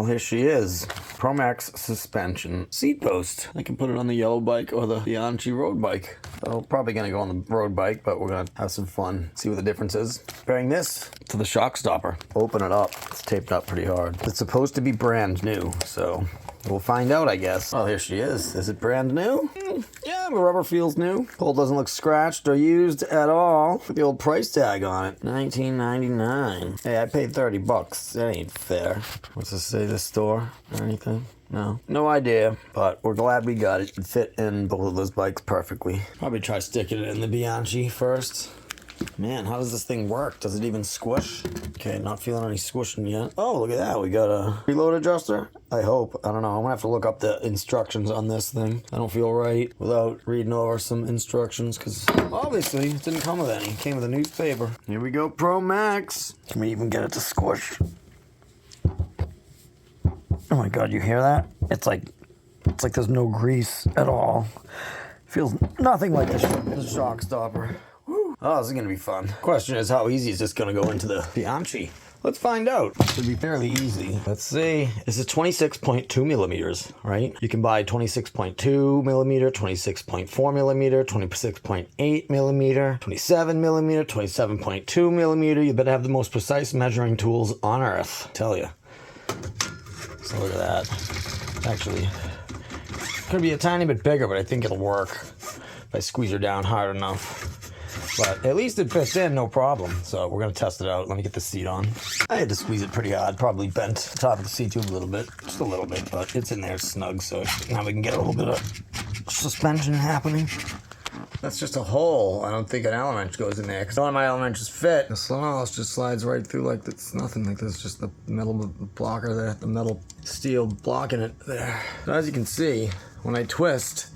Well, here she is. Promax suspension seat post. I can put it on the yellow bike or the Bianchi road bike. So probably gonna go on the road bike, but we're gonna have some fun. See what the difference is. Comparing this to the shock stopper. Open it up. It's taped up pretty hard. It's supposed to be brand new, so we'll find out, I guess. Oh, here she is. Is it brand new? Yeah, the rubber feels new. Hole doesn't look scratched or used at all. With the old price tag on it. $19.99. Hey, I paid $30. That ain't fair. What's this say, this store or anything? No. No idea, but we're glad we got it. It fit in both of those bikes perfectly. Probably try sticking it in the Bianchi first. Man, how does this thing work? Does it even squish? Okay, not feeling any squishing yet. Oh, look at that. We got a preload adjuster. I hope. I don't know. I'm gonna have to look up the instructions on this thing. I don't feel right without reading over some instructions because obviously it didn't come with any. It came with a newspaper. Here we go, Promax. Can we even get it to squish? Oh my God, you hear that? It's like there's no grease at all. Feels nothing like the shock stopper. Woo. Oh, this is gonna be fun. Question is, how easy is this gonna go into the Bianchi? Let's find out. Should be fairly easy. Let's see. This is 26.2 millimeters, right? You can buy 26.2 millimeter, 26.4 millimeter, 26.8 millimeter, 27 millimeter, 27.2 millimeter. You better have the most precise measuring tools on earth. I tell you. So look at that. Actually, could be a tiny bit bigger, but I think it'll work if I squeeze her down hard enough. But at least it fits in, no problem. So we're gonna test it out. Let me get the seat on. I had to squeeze it pretty hard. Probably bent the top of the seat tube a little bit. Just a little bit, but it's in there snug. So now we can get a little bit of suspension happening. That's just a hole. I don't think an Allen wrench goes in there because none of my Allen wrenches fit. The slot just slides right through like it's nothing. Like there's just the metal blocker there, the metal steel blocking it there. So as you can see, when I twist,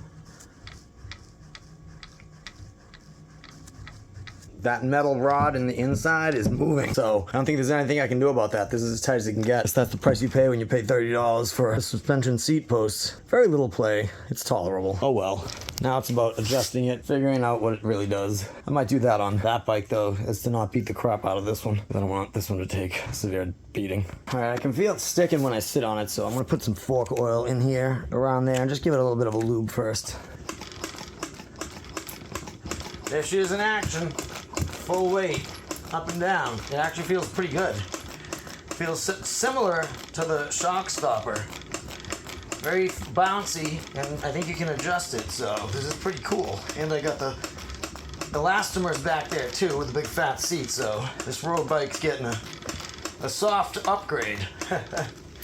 that metal rod in the inside is moving. So I don't think there's anything I can do about that. This is as tight as it can get. That's the price you pay when you pay $30 for a suspension seat post. Very little play. It's tolerable. Oh well. Now it's about adjusting it, figuring out what it really does. I might do that on that bike though, as to not beat the crap out of this one. I don't want this one to take a severe beating. All right, I can feel it sticking when I sit on it, so I'm gonna put some fork oil in here, around there, and just give it a little bit of a lube first. There she is in action. Full weight, up and down. It actually feels pretty good. Feels similar to the shock stopper. Very bouncy, and I think you can adjust it, so this is pretty cool. And I got the elastomers back there too with the big fat seat, so this road bike's getting a soft upgrade.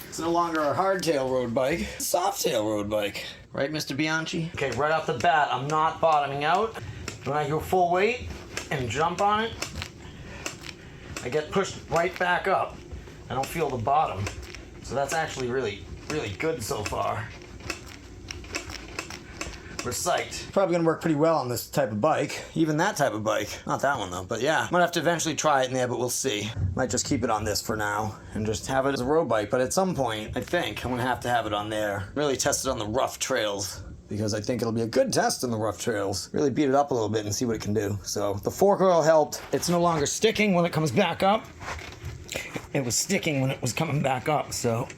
It's no longer a hardtail road bike, it's a softtail road bike. Right, Mr. Bianchi? Okay, right off the bat, I'm not bottoming out. When I go full weight and jump on it, I get pushed right back up. I don't feel the bottom. So that's actually really, really good so far. We're psyched. Probably gonna work pretty well on this type of bike. Even that type of bike. Not that one though, but yeah. Might have to eventually try it in there, but we'll see. Might just keep it on this for now and just have it as a road bike. But at some point, I think I'm gonna have to have it on there. Really test it on the rough trails, because I think it'll be a good test in the rough trails. Really beat it up a little bit and see what it can do. So the fork oil helped. It's no longer sticking when it comes back up. It was sticking when it was coming back up, so.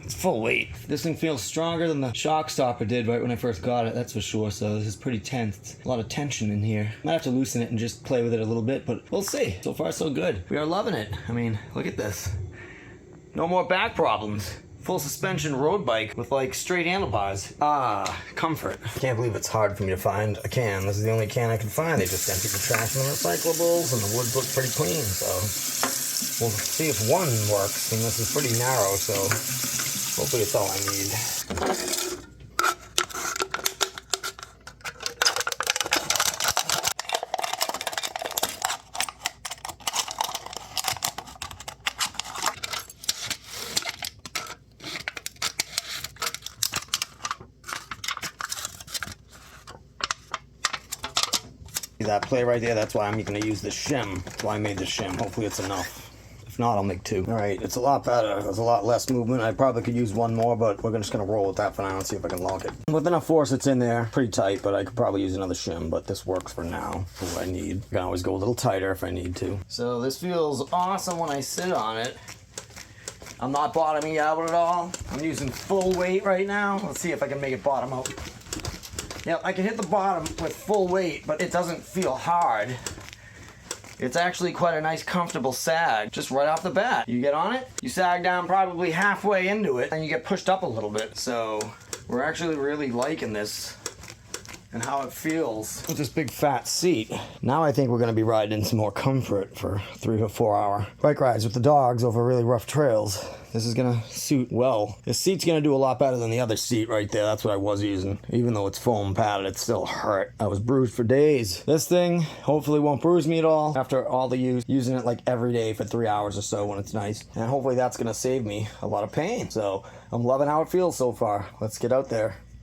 It's full weight. This thing feels stronger than the shock stopper did right when I first got it, that's for sure. So this is pretty tense. A lot of tension in here. Might have to loosen it and just play with it a little bit, but we'll see. So far, so good. We are loving it. I mean, look at this. No more back problems. Full suspension road bike with like straight handlebars. Ah, comfort. Can't believe it's hard for me to find a can. This is the only can I can find. They just emptied the trash and the recyclables, and the wood looked pretty clean, so we'll see if one works. And this is pretty narrow, so hopefully it's all I need. That play right there, that's why I'm going to use the shim. That's why I made the shim. Hopefully it's enough. If not, I'll make 2. All right, it's a lot better. There's a lot less movement. I probably could use 1 more, but we're just gonna roll with that for now and see if I can lock it. With enough force, it's in there. Pretty tight, but I could probably use another shim, but this works for now, for what I need. I can always go a little tighter if I need to. So this feels awesome when I sit on it. I'm not bottoming out at all. I'm using full weight right now. Let's see if I can make it bottom out. Yep, I can hit the bottom with full weight, but it doesn't feel hard. It's actually quite a nice, comfortable sag, just right off the bat. You get on it, you sag down probably halfway into it, and you get pushed up a little bit. So we're actually really liking this and how it feels with this big fat seat. Now I think we're gonna be riding in some more comfort for 3 to 4 hour bike rides with the dogs over really rough trails. This is gonna suit well. This seat's gonna do a lot better than the other seat right there. That's what I was using. Even though it's foam padded, it still hurt. I was bruised for days. This thing hopefully won't bruise me at all after all the use, using it like every day for 3 hours or so when it's nice. And hopefully that's gonna save me a lot of pain. So I'm loving how it feels so far. Let's get out there.